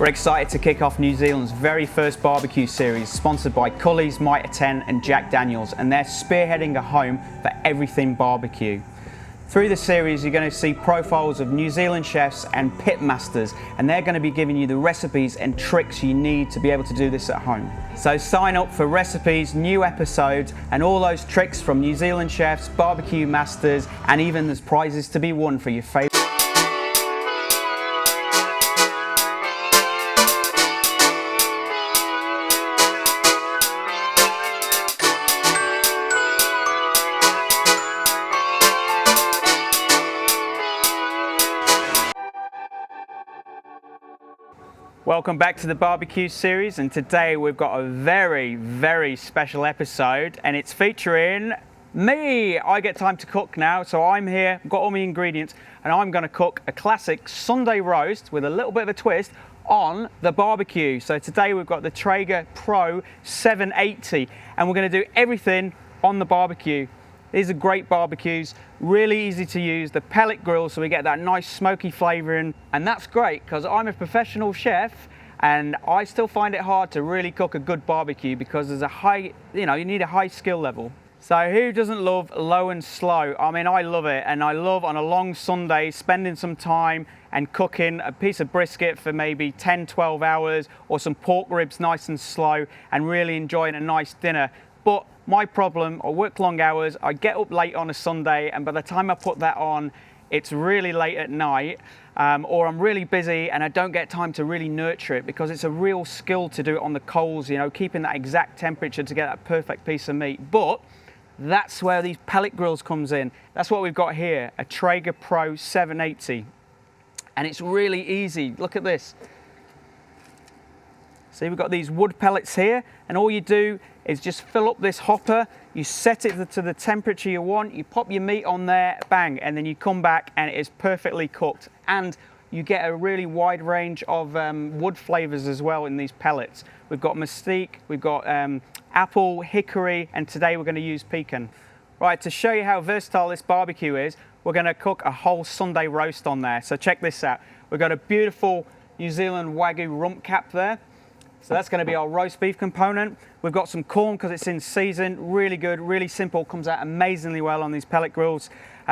We're excited to kick off New Zealand's very first barbecue series, sponsored by Culley's, Mitre 10 and Jack Daniels, and they're spearheading a home for everything barbecue. Through the series, you're going to see profiles of New Zealand chefs and pit masters, and they're going to be giving you the recipes and tricks you need to be able to do this at home. So sign up for recipes, new episodes, and all those tricks from New Zealand chefs, barbecue masters, and even there's prizes to be won for your favourite. Welcome back to the barbecue series, and today we've got a very special episode, and it's featuring me. I get time to cook now, so I'm here, got all my ingredients, and I'm going to cook a classic Sunday roast with a little bit of a twist on the barbecue. So today we've got the Traeger Pro 780, and we're going to do everything on the barbecue. These are great barbecues, really easy to use, the pellet grill, so we get that nice smoky flavouring, and that's great because I'm a professional chef and I still find it hard to really cook a good barbecue because there's a high, you need a high skill level. So who doesn't love low and slow? I mean, I love it, and I love on a long Sunday spending some time and cooking a piece of brisket for maybe 10-12 hours, or some pork ribs nice and slow, and really enjoying a nice dinner. But my problem, I work long hours, I get up late on a Sunday, and by the time I put that on, it's really late at night, or I'm really busy and I don't get time to really nurture it, because it's a real skill to do it on the coals, keeping that exact temperature to get that perfect piece of meat. But that's where these pellet grills comes in. That's what we've got here, a Traeger Pro 780. And it's really easy, look at this. See, we've got these wood pellets here, and all you do is just fill up this hopper, you set it to the temperature you want, you pop your meat on there, bang, and then you come back and it is perfectly cooked. And you get a really wide range of wood flavours as well in these pellets. We've got mesquite, we've got apple, hickory, and today we're going to use pecan. Right, to show you how versatile this barbecue is, we're going to cook a whole Sunday roast on there. So check this out. We've got a beautiful New Zealand Wagyu Rump Cap there. So that's going to be our roast beef component. We've got some corn because it's in season, really good, really simple, comes out amazingly well on these pellet grills.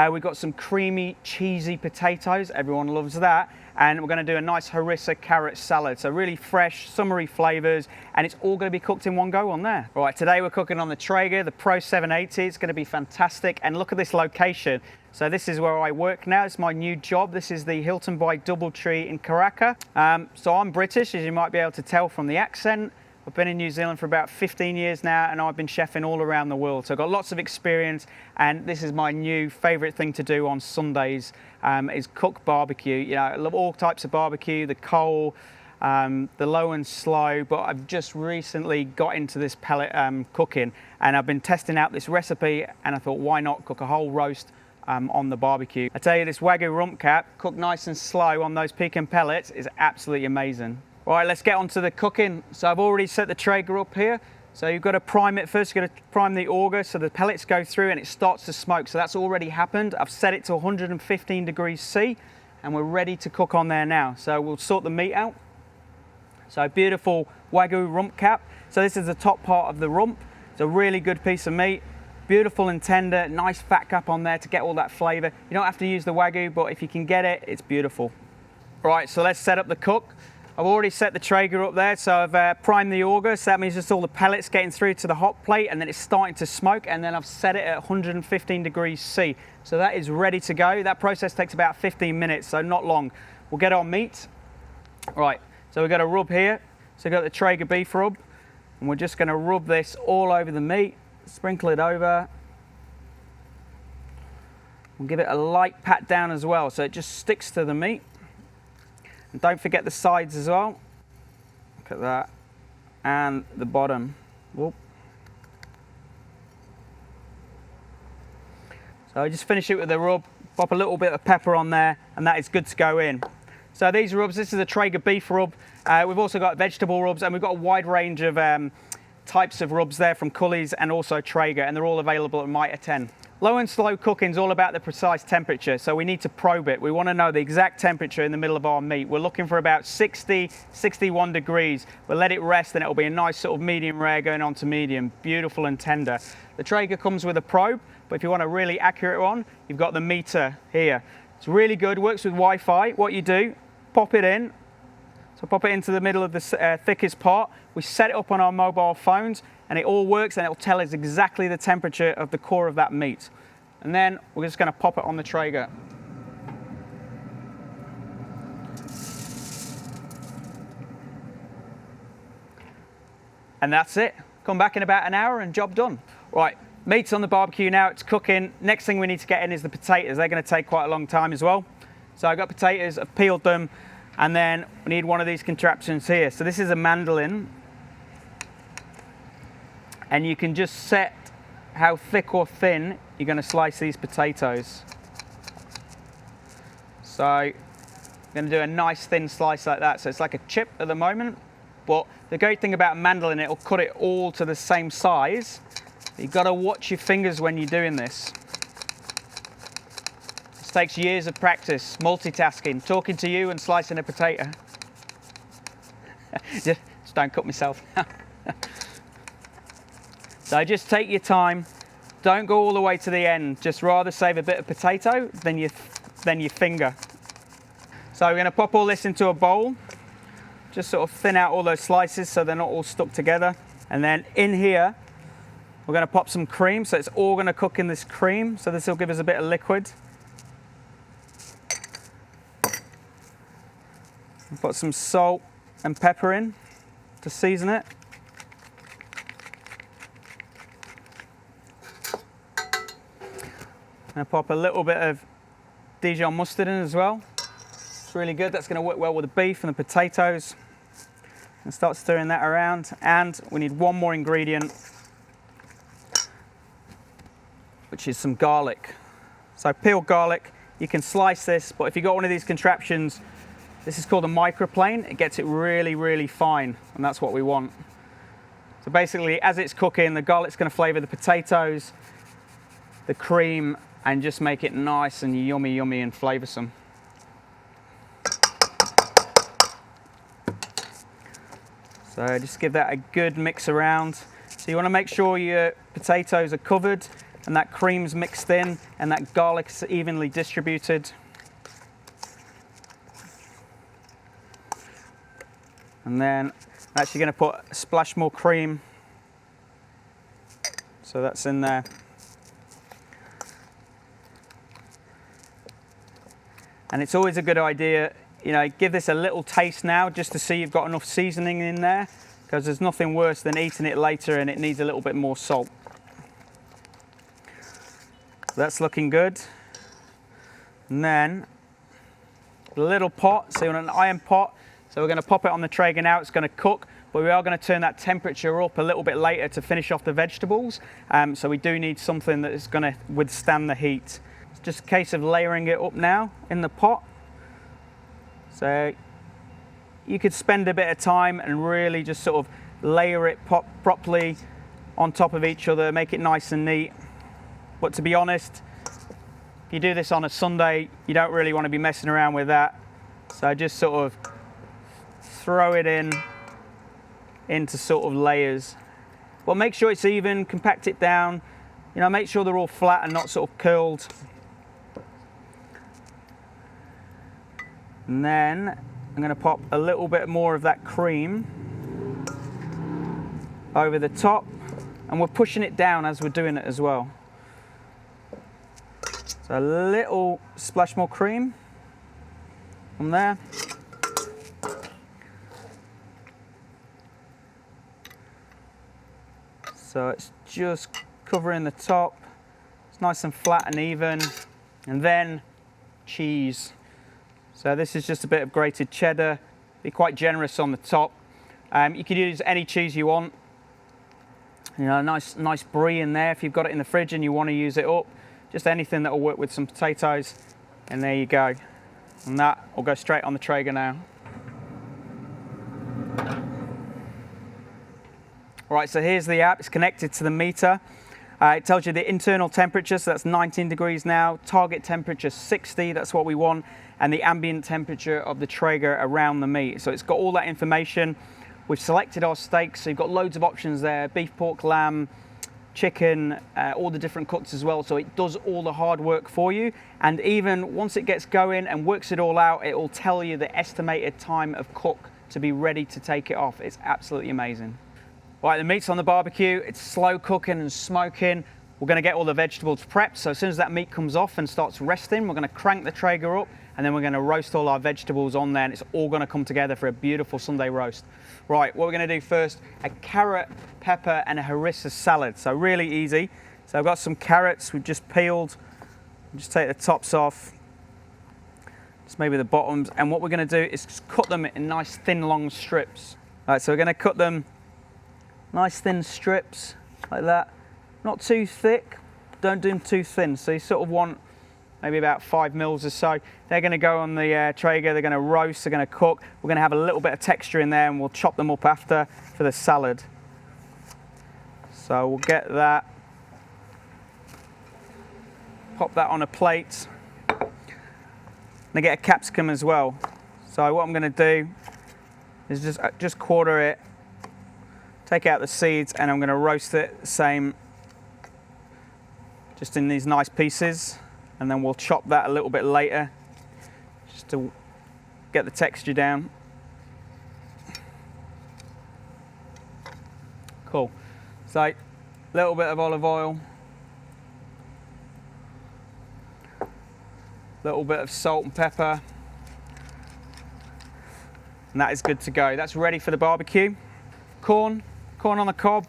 We've got some creamy, cheesy potatoes, everyone loves that. And we're going to do a nice harissa carrot salad. So really fresh, summery flavours, and it's all going to be cooked in one go on there. All right, today we're cooking on the Traeger, the Pro 780. It's going to be fantastic. And look at this location. So this is where I work now. It's my new job. This is the Hilton by Doubletree in Karaka. So I'm British, as you might be able to tell from the accent. I've been in New Zealand for about 15 years now, and I've been chefing all around the world. So I've got lots of experience, and this is my new favourite thing to do on Sundays, is cook barbecue. I love all types of barbecue, the coal, the low and slow, but I've just recently got into this pellet cooking, and I've been testing out this recipe, and I thought, why not cook a whole roast on the barbecue. I tell you, this Wagyu Rump Cap, cooked nice and slow on those pecan pellets, is absolutely amazing. Right, let's get on to the cooking. So I've already set the Traeger up here. So you've got to prime it first. You've got to prime the auger so the pellets go through and it starts to smoke. So that's already happened. I've set it to 115 degrees C, and we're ready to cook on there now. So we'll sort the meat out. So beautiful Wagyu Rump Cap. So this is the top part of the rump. It's a really good piece of meat. Beautiful and tender, nice fat cap on there to get all that flavour. You don't have to use the Wagyu, but if you can get it, it's beautiful. Right, so let's set up the cook. I've already set the Traeger up there, so I've primed the auger, so that means just all the pellets getting through to the hot plate, and then it's starting to smoke, and then I've set it at 115 degrees C. So that is ready to go. That process takes about 15 minutes, so not long. We'll get our meat. Right, so we've got a rub here. So we've got the Traeger beef rub, and we're just going to rub this all over the meat, sprinkle it over. We'll give it a light pat down as well, so it just sticks to the meat. And don't forget the sides as well. Look at that. And the bottom. Whoop. So I just finish it with a rub, pop a little bit of pepper on there, and that is good to go in. So these rubs, this is a Traeger beef rub. We've also got vegetable rubs, and we've got a wide range of types of rubs there from Culley's and also Traeger, and they're all available at Mitre 10. Low and slow cooking is all about the precise temperature, so we need to probe it. We want to know the exact temperature in the middle of our meat. We're looking for about 60, 61 degrees. We'll let it rest and it'll be a nice sort of medium rare going on to medium, beautiful and tender. The Traeger comes with a probe, but if you want a really accurate one, you've got the Mitre here. It's really good, works with Wi-Fi. What you do, pop it in. So pop it into the middle of the thickest part. We set it up on our mobile phones and it all works and it'll tell us exactly the temperature of the core of that meat. And then we're just going to pop it on the Traeger. And that's it. Come back in about an hour and job done. Right, meat's on the barbecue now, it's cooking. Next thing we need to get in is the potatoes. They're going to take quite a long time as well. So I've got potatoes, I've peeled them, and then we need one of these contraptions here. So this is a mandolin. And you can just set how thick or thin you're going to slice these potatoes. So I'm going to do a nice thin slice like that. So it's like a chip at the moment, but the great thing about a mandolin, it'll cut it all to the same size. You've got to watch your fingers when you're doing this. This takes years of practice, multitasking, talking to you and slicing a potato. Just don't cut myself. So just take your time. Don't go all the way to the end. Just rather save a bit of potato than your finger. So we're going to pop all this into a bowl. Just sort of thin out all those slices so they're not all stuck together. And then in here, we're going to pop some cream. So it's all going to cook in this cream. So this will give us a bit of liquid. And put some salt and pepper in to season it. I'm going to pop a little bit of Dijon mustard in as well. It's really good. That's going to work well with the beef and the potatoes. And start stirring that around. And we need one more ingredient, which is some garlic. So peeled garlic. You can slice this, but if you've got one of these contraptions, this is called a microplane. It gets it really, really fine, and that's what we want. So basically, as it's cooking, the garlic's going to flavour the potatoes, the cream, and just make it nice and yummy, yummy and flavoursome. So just give that a good mix around. So you want to make sure your potatoes are covered and that cream's mixed in and that garlic's evenly distributed. And then I'm actually going to put a splash more cream. So that's in there. And it's always a good idea, you know, give this a little taste now just to see you've got enough seasoning in there, because there's nothing worse than eating it later and it needs a little bit more salt. So that's looking good. And then a little pot, so you want an iron pot. So we're going to pop it on the Traeger now, it's going to cook, but we are going to turn that temperature up a little bit later to finish off the vegetables. So we do need something that is going to withstand the heat. It's just a case of layering it up now in the pot. So you could spend a bit of time and really just sort of layer it properly on top of each other, make it nice and neat. But to be honest, if you do this on a Sunday, you don't really want to be messing around with that. So just sort of throw it into sort of layers. Well, make sure it's even, compact it down, you know, make sure they're all flat and not sort of curled. And then I'm going to pop a little bit more of that cream over the top, and we're pushing it down as we're doing it as well. So a little splash more cream from there. So it's just covering the top. It's nice and flat and even. And then cheese. So this is just a bit of grated cheddar. Be quite generous on the top. You could use any cheese you want. You know, nice brie in there if you've got it in the fridge and you want to use it up. Just anything that will work with some potatoes. And there you go. And that will go straight on the Traeger now. Right, so here's the app. It's connected to the Mitre. It tells you the internal temperature, so that's 19 degrees now, target temperature 60, that's what we want, and the ambient temperature of the Traeger around the meat. So it's got all that information. We've selected our steaks, so you've got loads of options there, beef, pork, lamb, chicken, all the different cuts as well, so it does all the hard work for you. And even once it gets going and works it all out, it will tell you the estimated time of cook to be ready to take it off. It's absolutely amazing. Right, the meat's on the barbecue, it's slow cooking and smoking. We're going to get all the vegetables prepped, so as soon as that meat comes off and starts resting, we're going to crank the Traeger up, and then we're going to roast all our vegetables on there, and it's all going to come together for a beautiful Sunday roast. Right, what we're going to do first, a carrot, pepper and a harissa salad, so really easy. So I've got some carrots we've just peeled, just take the tops off, just maybe the bottoms, and what we're going to do is just cut them in nice thin long strips. Right, so we're going to cut them nice thin strips like that, not too thick, don't do them too thin, so you sort of want maybe about 5 mils or so. They're going to go on the Traeger, they're going to roast, they're going to cook. We're going to have a little bit of texture in there and we'll chop them up after for the salad. So we'll get that, pop that on a plate. And I get a capsicum as well. So what I'm going to do is just quarter it, take out the seeds, and I'm going to roast it the same, just in these nice pieces, and then we'll chop that a little bit later just to get the texture down. Cool. So a little bit of olive oil, little bit of salt and pepper, and that is good to go. That's ready for the barbecue. Corn on the cob,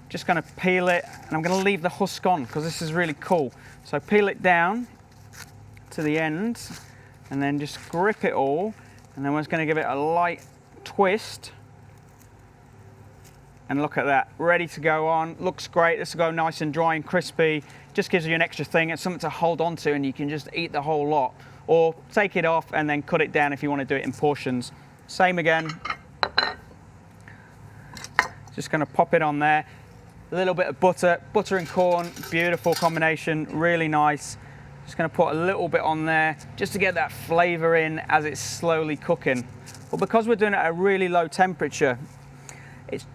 just going to peel it, and I'm going to leave the husk on because this is really cool. So peel it down to the end and then just grip it all, and then we're just going to give it a light twist, and look at that, ready to go on. Looks great. This will go nice and dry and crispy, just gives you an extra thing. It's something to hold on to and you can just eat the whole lot, or take it off and then cut it down if you want to do it in portions. Same again, just going to pop it on there. A little bit of butter and corn, beautiful combination, really nice. Just going to put a little bit on there just to get that flavour in as it's slowly cooking. But because we're doing it at a really low temperature, it's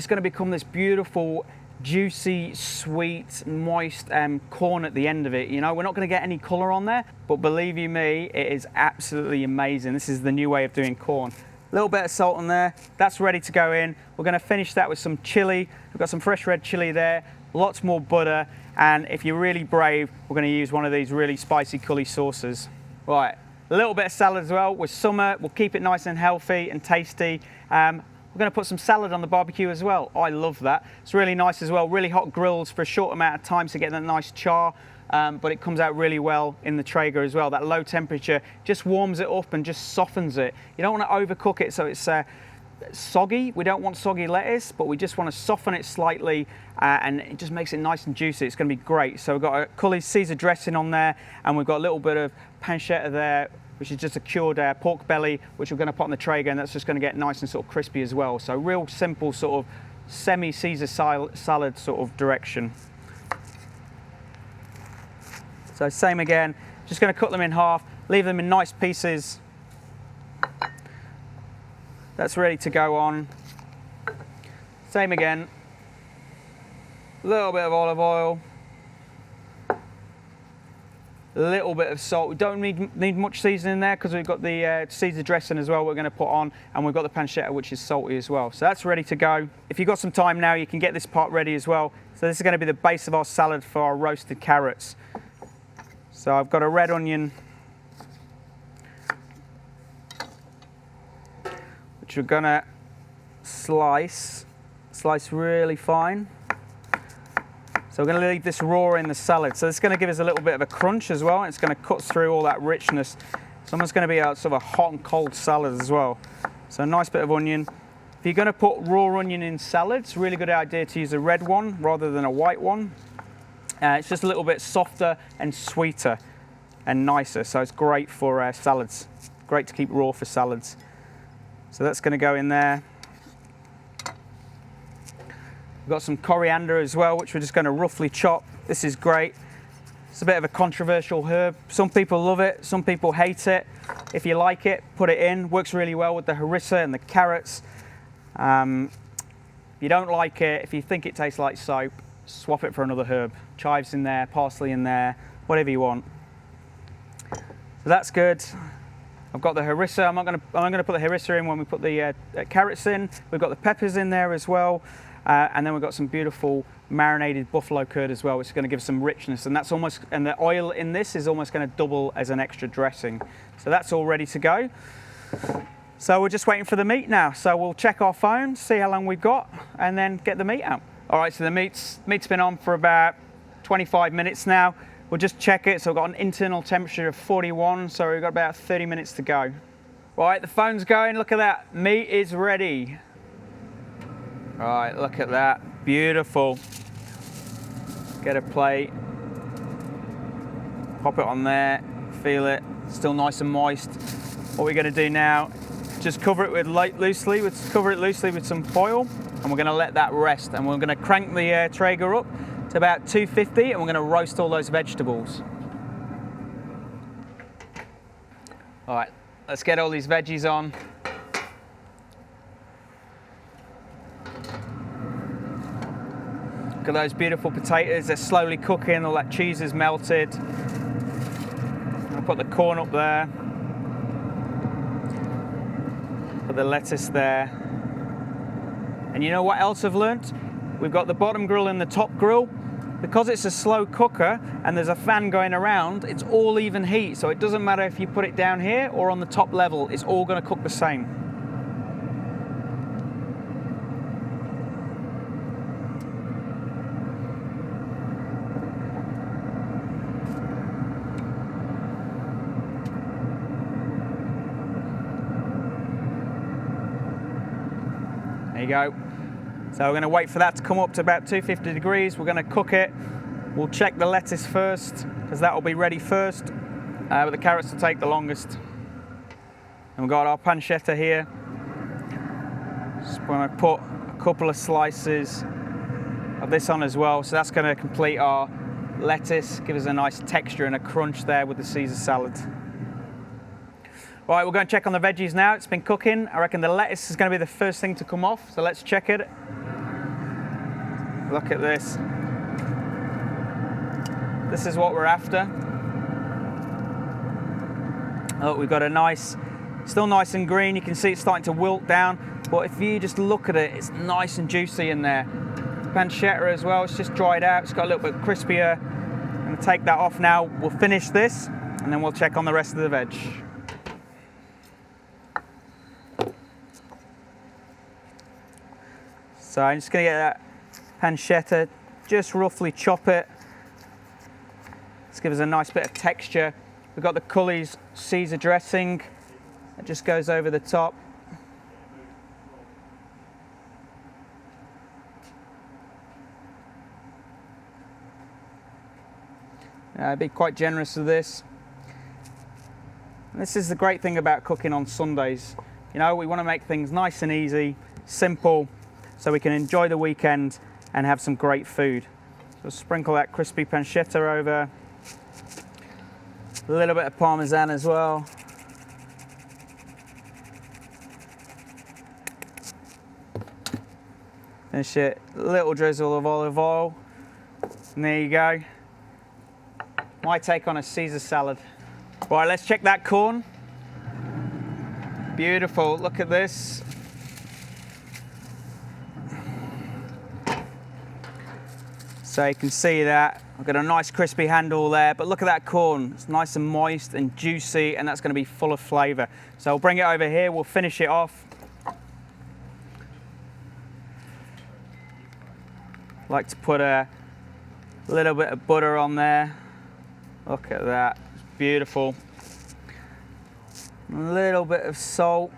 going to become this beautiful, juicy, sweet, moist corn at the end of it. You know, we're not going to get any colour on there, but believe you me, it is absolutely amazing. This is the new way of doing corn. A little bit of salt on there, that's ready to go in. We're going to finish that with some chilli. We've got some fresh red chilli there, lots more butter, and if you're really brave, we're going to use one of these really spicy Culley sauces. Right, a little bit of salad as well. With summer, we'll keep it nice and healthy and tasty. We're going to put some salad on the barbecue as well. I love that. It's really nice as well, really hot grills for a short amount of time to get that nice char. But it comes out really well in the Traeger as well. That low temperature just warms it up and just softens it. You don't want to overcook it so it's soggy. We don't want soggy lettuce, but we just want to soften it slightly, and it just makes it nice and juicy. It's going to be great. So we've got a Culley Caesar dressing on there, and we've got a little bit of pancetta there, which is just a cured pork belly, which we're going to put on the Traeger, and that's just going to get nice and sort of crispy as well. So real simple sort of semi-Caesar salad sort of direction. So same again, just going to cut them in half, leave them in nice pieces. That's ready to go on. Same again, a little bit of olive oil, a little bit of salt. We don't need much seasoning there because we've got the Caesar dressing as well we're going to put on, and we've got the pancetta, which is salty as well. So that's ready to go. If you've got some time now, you can get this part ready as well. So this is going to be the base of our salad for our roasted carrots. So I've got a red onion, which we're gonna slice really fine. So we're gonna leave this raw in the salad. So it's gonna give us a little bit of a crunch as well. It's gonna cut through all that richness. It's almost gonna be a sort of a hot and cold salad as well. So a nice bit of onion. If you're gonna put raw onion in salads, really good idea to use a red one rather than a white one. It's just a little bit softer and sweeter and nicer, so it's great for salads. Great to keep raw for salads. So that's going to go in there. We've got some coriander as well, which we're just going to roughly chop. This is great. It's a bit of a controversial herb. Some people love it, some people hate it. If you like it, put it in. Works really well with the harissa and the carrots. If you don't like it, if you think it tastes like soap, swap it for another herb. Chives in there, parsley in there, whatever you want. So that's good. I've got the harissa. I'm going to put the harissa in when we put the carrots in. We've got the peppers in there as well. And then we've got some beautiful marinated buffalo curd as well, which is going to give some richness. And and the oil in this is almost going to double as an extra dressing. So that's all ready to go. So we're just waiting for the meat now. So we'll check our phone, see how long we've got, and then get the meat out. All right, so the meat's been on for about 25 minutes now. We'll just check it. So we've got an internal temperature of 41, so we've got about 30 minutes to go. Right, the phone's going. Look at that. Meat is ready. All right, look at that. Beautiful. Get a plate. Pop it on there. Feel it. Still nice and moist. What we're going to do now, just cover it loosely with some foil, and we're going to let that rest. And we're going to crank the Traeger up to about 250, and we're going to roast all those vegetables. All right, let's get all these veggies on. Look at those beautiful potatoes. They're slowly cooking. All that cheese is melted. I'll put the corn up there. Put the lettuce there. And you know what else I've learnt? We've got the bottom grill and the top grill. Because it's a slow cooker and there's a fan going around, it's all even heat. So it doesn't matter if you put it down here or on the top level, it's all going to cook the same. There you go. So we're going to wait for that to come up to about 250 degrees. We're going to cook it. We'll check the lettuce first, because that will be ready first. But the carrots will take the longest. And we've got our pancetta here. Just want to put a couple of slices of this on as well. So that's going to complete our lettuce, give us a nice texture and a crunch there with the Caesar salad. Right, we're going to check on the veggies now. It's been cooking. I reckon the lettuce is going to be the first thing to come off. So let's check it. Look at this. This is what we're after. Look, we've got a nice, still nice and green. You can see it's starting to wilt down. But if you just look at it, it's nice and juicy in there. Pancetta as well, it's just dried out. It's got a little bit crispier. I'm going to take that off now. We'll finish this and then we'll check on the rest of the veg. So I'm just going to get that pancetta, just roughly chop it. Let's give us a nice bit of texture. We've got the Culley's Caesar dressing. It just goes over the top. Be quite generous with this. And this is the great thing about cooking on Sundays. You know, we want to make things nice and easy, simple, so we can enjoy the weekend and have some great food. So sprinkle that crispy pancetta over. A little bit of Parmesan as well. Finish it, a little drizzle of olive oil. And there you go. My take on a Caesar salad. Right, let's check that corn. Beautiful, look at this. So you can see that. I've got a nice crispy handle there, but look at that corn. It's nice and moist and juicy, and that's going to be full of flavour. So I'll bring it over here, we'll finish it off. Like to put a little bit of butter on there. Look at that, it's beautiful. A little bit of salt.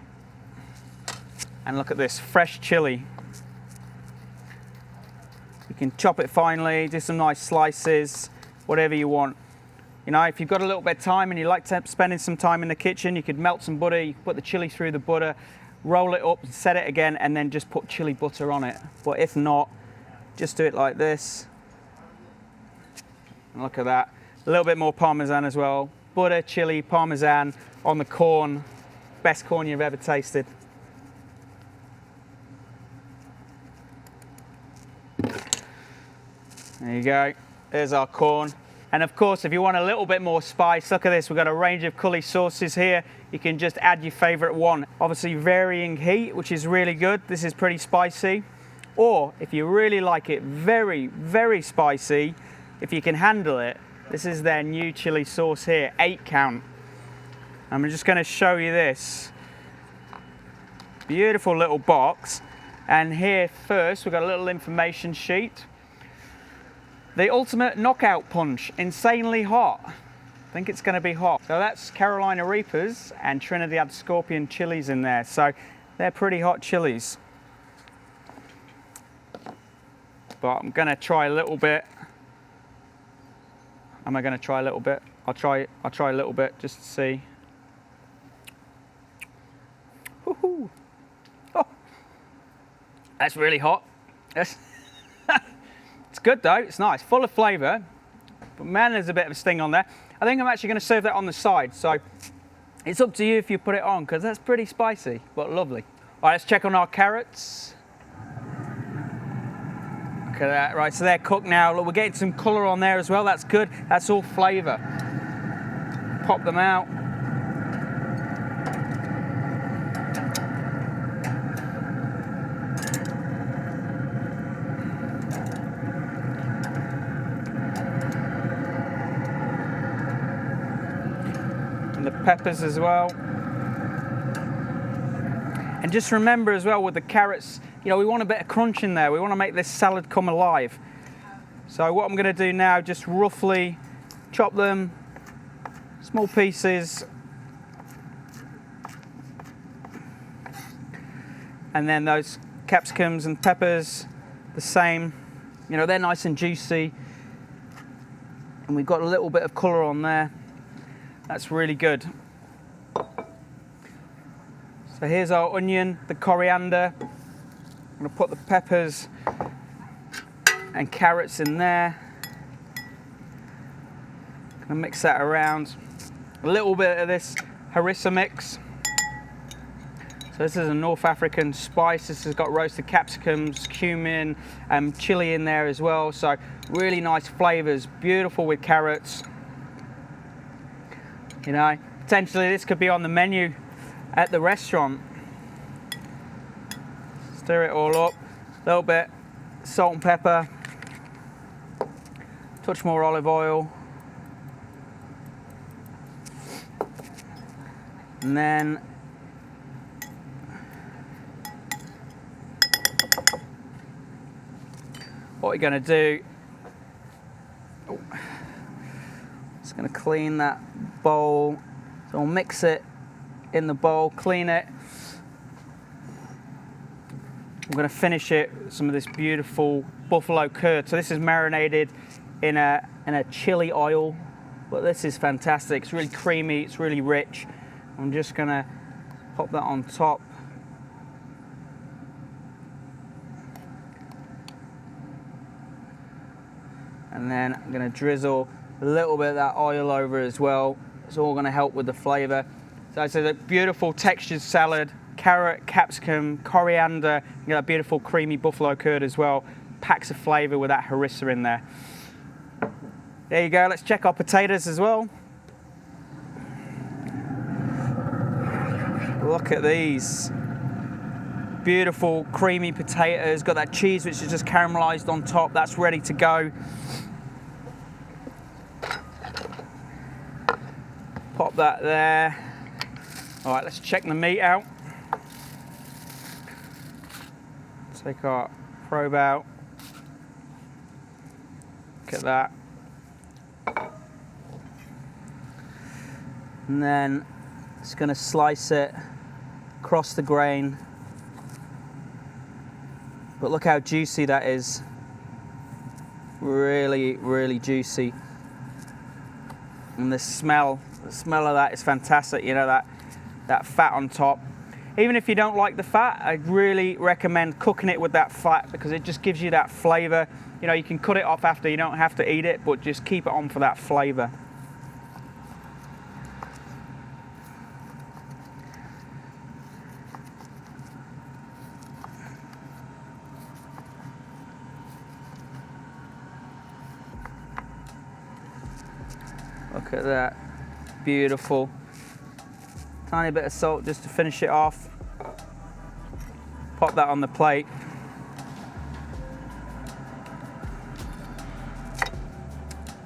And look at this, fresh chilli. You can chop it finely, do some nice slices, whatever you want. You know, if you've got a little bit of time and you like to spending some time in the kitchen, you could melt some butter, you could put the chili through the butter, roll it up, set it again, and then just put chili butter on it. But if not, just do it like this. And look at that. A little bit more Parmesan as well. Butter, chili, Parmesan on the corn. Best corn you've ever tasted. There you go. There's our corn. And of course, if you want a little bit more spice, look at this. We've got a range of Culley sauces here. You can just add your favorite one. Obviously varying heat, which is really good. This is pretty spicy. Or if you really like it very, very spicy, if you can handle it, this is their new chili sauce here, 8 count. I'm just going to show you this. Beautiful little box. And here first, we've got a little information sheet. The ultimate knockout punch, insanely hot. I think it's going to be hot. So that's Carolina Reapers and Trinidad Scorpion chilies in there. So they're pretty hot chilies. But I'm going to try a little bit. Am I going to try a little bit? I'll try a little bit just to see. Woohoo! Oh, that's really hot. That's it's good though. It's nice, full of flavour. But man, there's a bit of a sting on there. I think I'm actually going to serve that on the side. So it's up to you if you put it on, because that's pretty spicy, but lovely. All right, let's check on our carrots. Look at that. Right, so they're cooked now. Look, we're getting some colour on there as well. That's good. That's all flavour. Pop them out. And the peppers as well. And just remember as well with the carrots, you know, we want a bit of crunch in there. We want to make this salad come alive. So what I'm going to do now, just roughly chop them, small pieces. And then those capsicums and peppers, the same. You know, they're nice and juicy. And we've got a little bit of colour on there. That's really good. So here's our onion, the coriander. I'm going to put the peppers and carrots in there. Going to mix that around. A little bit of this harissa mix. So this is a North African spice. This has got roasted capsicums, cumin, and chili in there as well. So really nice flavours, beautiful with carrots. You know, potentially this could be on the menu at the restaurant. Stir it all up, a little bit salt and pepper, touch more olive oil, and then what you're going to do, just going to clean that bowl, so we'll mix it in the bowl, clean it. I'm going to finish it with some of this beautiful buffalo curd. So this is marinated in a chili oil, but this is fantastic. It's really creamy, it's really rich. I'm just going to pop that on top. And then I'm going to drizzle a little bit of that oil over as well. It's all going to help with the flavour. So it's a beautiful textured salad, carrot, capsicum, coriander, you got that beautiful creamy buffalo curd as well. Packs of flavour with that harissa in there. There you go, let's check our potatoes as well. Look at these. Beautiful creamy potatoes, got that cheese which is just caramelised on top, that's ready to go. Pop that there. All right, let's check the meat out. Take our probe out. Look at that. And then just going to slice it across the grain. But look how juicy that is. Really, really juicy. And the smell of that is fantastic. You know, that fat on top. Even if you don't like the fat, I really recommend cooking it with that fat because it just gives you that flavour. You know, you can cut it off after, you don't have to eat it, but just keep it on for that flavour. Look at that, beautiful. Tiny bit of salt just to finish it off. Pop that on the plate.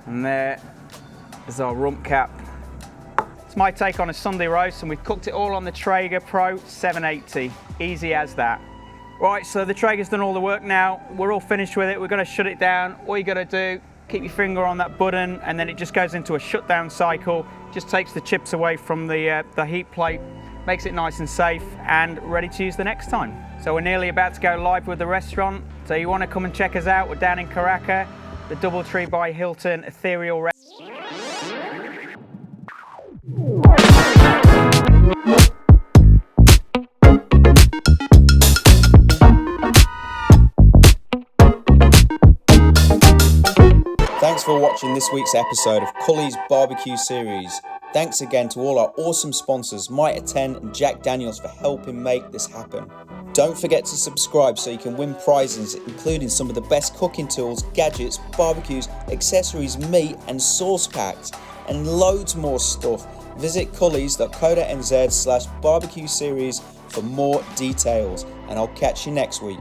And there is our rump cap. It's my take on a Sunday roast, and we've cooked it all on the Traeger Pro 780. Easy as that. Right, so the Traeger's done all the work now. We're all finished with it. We're gonna shut it down. All you gotta do, keep your finger on that button, and then it just goes into a shutdown cycle. Just takes the chips away from the heat plate, makes it nice and safe and ready to use the next time. So we're nearly about to go live with the restaurant. So you want to come and check us out. We're down in Karaka, the DoubleTree by Hilton Ethereal Restaurant. Thanks for watching this week's episode of Culley's Barbecue Series. Thanks again to all our awesome sponsors, Mitre and Jack Daniels, for helping make this happen. Don't forget to subscribe so you can win prizes, including some of the best cooking tools, gadgets, barbecues, accessories, meat and sauce packs, and loads more stuff. Visit culleys.co.nz/barbecue series for more details, and I'll catch you next week.